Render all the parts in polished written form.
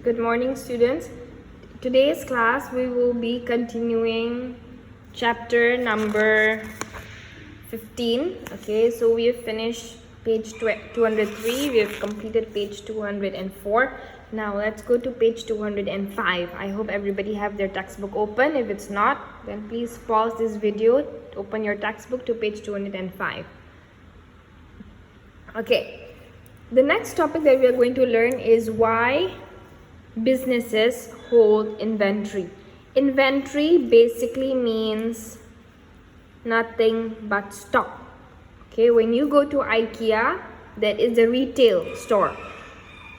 Good morning, students. Today's class we will be continuing chapter number 15. Okay, so we have finished page 203. We have completed page 204. Now let's go to page 205. I hope everybody have their textbook open. If it's not, then please pause this video, open your textbook to page 205. Okay, the next topic that we are going to learn is why businesses hold inventory. Inventory basically means nothing but stock. Okay, when you go to IKEA, that is the retail store.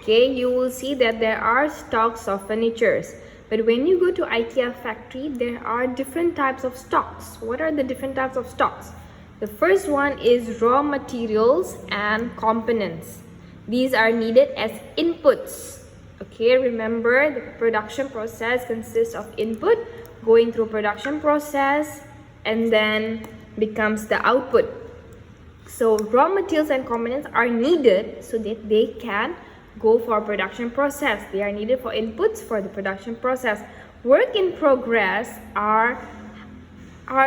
Okay, you will see that there are stocks of furnitures. But when you go to IKEA factory, there are different types of stocks. What are the different types of stocks? The first one is raw materials and components. These are needed as inputs. Okay, remember the production process consists of input going through production process and then becomes the output. So raw materials and components are needed so that they can go for production process. They are needed for inputs for the production process. Work in progress are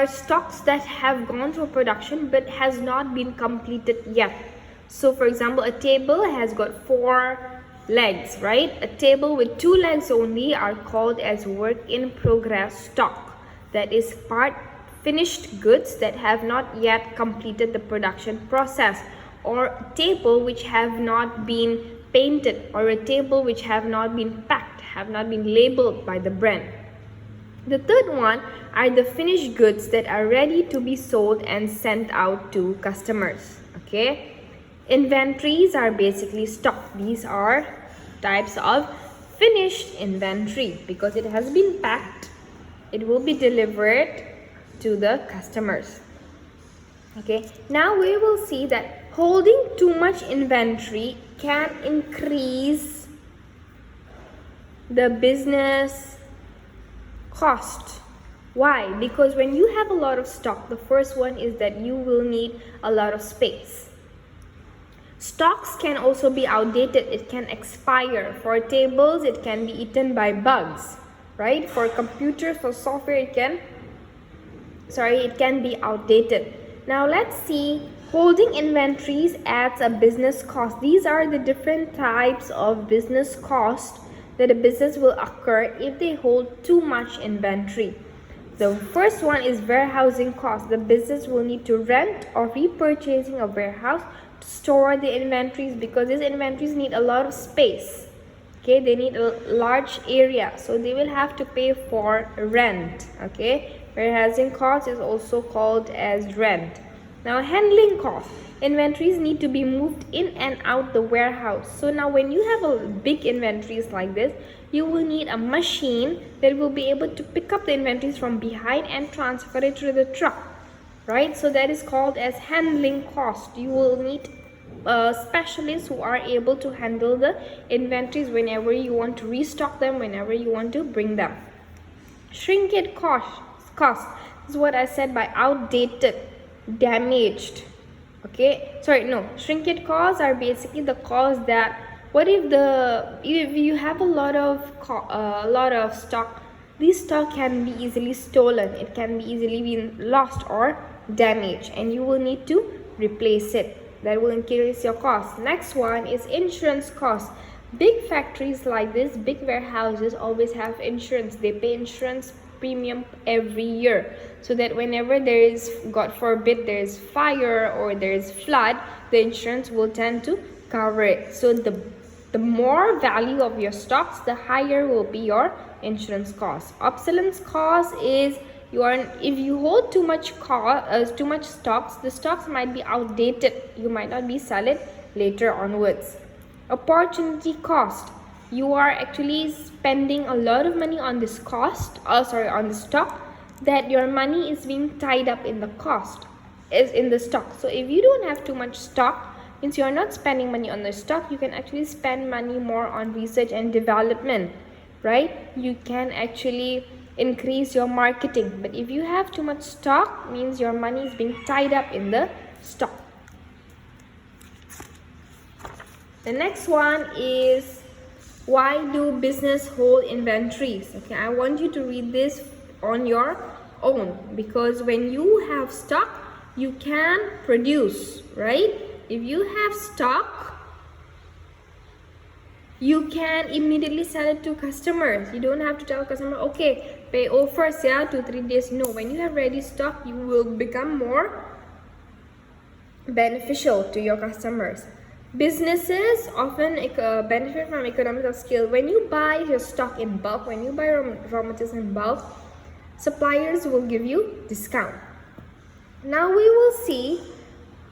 stocks that have gone through production but has not been completed yet. So for example, a table has got 4 legs, right? A table with 2 legs only are called as work in progress stock. That is part finished goods that have not yet completed the production process, or a table which have not been painted, or a table which have not been packed, have not been labeled by the brand. The third one are the finished goods that are ready to be sold and sent out to customers. Okay, inventories are basically stock. These are types of finished inventory because it has been packed, it will be delivered to the customers. Okay, now we will see that holding too much inventory can increase the business cost. Why? Because when you have a lot of stock, the first one is that you will need a lot of space. Stocks can also be outdated. It can expire. For tables, it can be eaten by bugs, right? For computers, for software, it can be outdated. Now let's see, holding inventories adds a business cost. These are the different types of business cost that a business will occur if they hold too much inventory. The first one is warehousing cost. The business will need to rent or repurchasing a warehouse to store the inventories because these inventories need a lot of space. Okay, they need a large area, so they will have to pay for rent. Okay, warehousing cost is also called as rent. Now handling cost. Inventories need to be moved in and out the warehouse. So now when you have a big inventories like this, you will need a machine that will be able to pick up the inventories from behind and transfer it to the truck, right? So that is called as handling cost. You will need specialists who are able to handle the inventories whenever you want to restock them, whenever you want to bring them. Shrinkage cost this is what I said by outdated, damaged. Okay, shrinkage costs are basically the cost that what if you have a lot of stock, this stock can be easily stolen, it can be easily been lost or damaged, and you will need to replace it. That will increase your cost. Next one is insurance cost. Big factories like this, big warehouses always have insurance. They pay insurance premium every year so that whenever there is, God forbid, there is fire or there is flood, the insurance will tend to cover it. So the more value of your stocks, the higher will be your insurance cost. Obsolescence cost is if you hold too much stocks, the stocks might be outdated. You might not be sell it later onwards. Opportunity cost. You are actually spending a lot of money on this on the stock, that your money is being tied up in the cost, is in the stock. So if you don't have too much stock, means you are not spending money on the stock, you can actually spend money more on research and development, right? You can actually increase your marketing. But if you have too much stock, means your money is being tied up in the stock. The next one is Why do business hold inventories? Okay, I want you to read this on your own, because when you have stock, you can produce, right? If you have stock, you can immediately sell it to customers. You don't have to tell customer, okay, pay first, yeah, 2-3 days. No, when you have ready stock, you will become more beneficial to your customers. Businesses often benefit from economies of scale. When you buy your stock in bulk, when you buy raw materials in bulk, suppliers will give you discount. Now we will see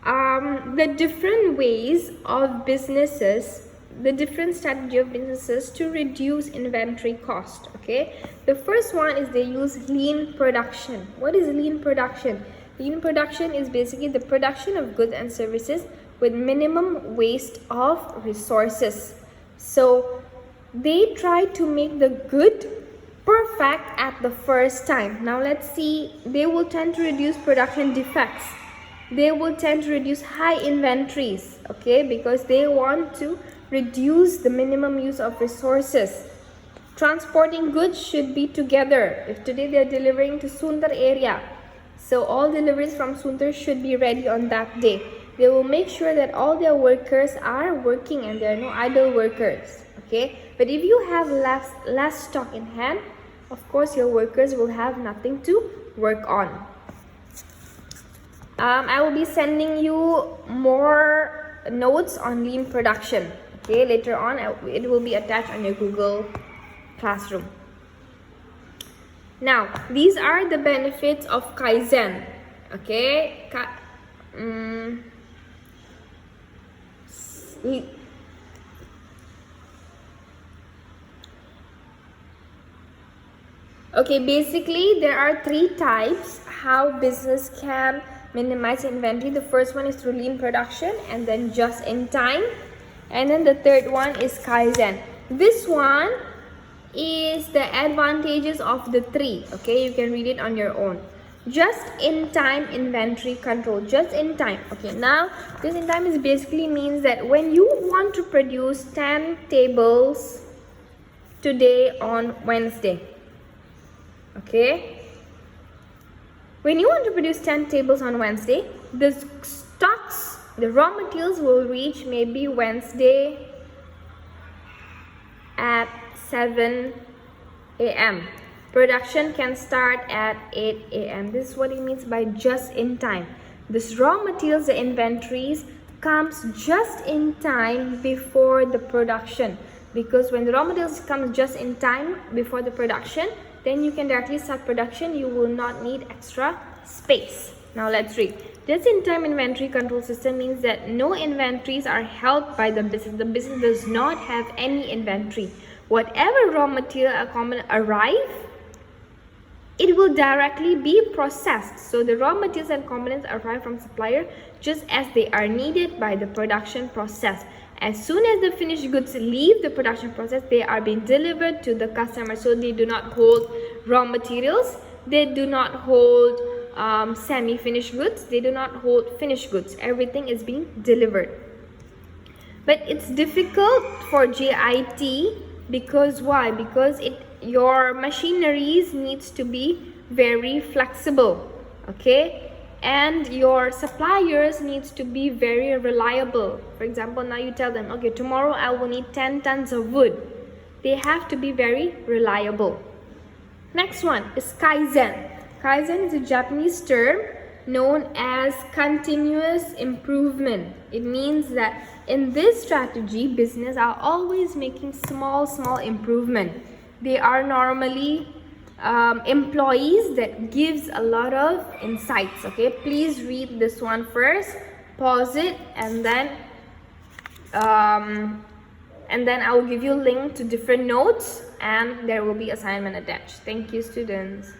the different ways of businesses, the different strategy of businesses to reduce inventory cost. Okay, the first one is they use lean production. What is lean production? Lean production is basically the production of goods and services with minimum waste of resources. So they try to make the good perfect at the first time. Now let's see, they will tend to reduce production defects. They will tend to reduce high inventories, okay, because they want to reduce the minimum use of resources. Transporting goods should be together. If today they are delivering to Sunter area, so all deliveries from Sunter should be ready on that day. They will make sure that all their workers are working and there are no idle workers, okay. But if you have less stock in hand, of course your workers will have nothing to work on. I will be sending you more notes on lean production, okay. Later on it will be attached on your Google Classroom. Now these are the benefits of Kaizen, okay. Okay, basically there are 3 types how business can minimize inventory. The first one is through lean production, and then just in time, and then the third one is Kaizen. This one is the advantages of the 3, okay. You can read it on your own. Just in time inventory control. Just in time, okay. Now just in time is basically means that when you want to produce 10 tables today on Wednesday, okay, when you want to produce 10 tables on Wednesday, the stocks, the raw materials will reach maybe Wednesday at 7 a.m. Production can start at 8 a.m. This is what it means by just in time. This raw materials, the inventories, comes just in time before the production, because when the raw materials comes just in time before the production, then you can directly start production. You will not need extra space. Now let's read. Just in time inventory control system means that no inventories are held by the business. The business does not have any inventory. Whatever raw material or component arrive, it will directly be processed. So the raw materials and components arrive from supplier just as they are needed by the production process. As soon as the finished goods leave the production process, they are being delivered to the customer. So they do not hold raw materials, they do not hold semi-finished goods, they do not hold finished goods. Everything is being delivered. But it's difficult for JIT because why? Because your machineries needs to be very flexible, okay, and your suppliers needs to be very reliable. For example, now you tell them, okay, tomorrow I will need 10 tons of wood. They have to be very reliable. Next one is Kaizen. Kaizen is a Japanese term known as continuous improvement. It means that in this strategy, business are always making small improvement. They are normally employees that gives a lot of insights, okay. Please read this one first, pause it, and then I will give you a link to different notes, and there will be assignment attached. Thank you, students.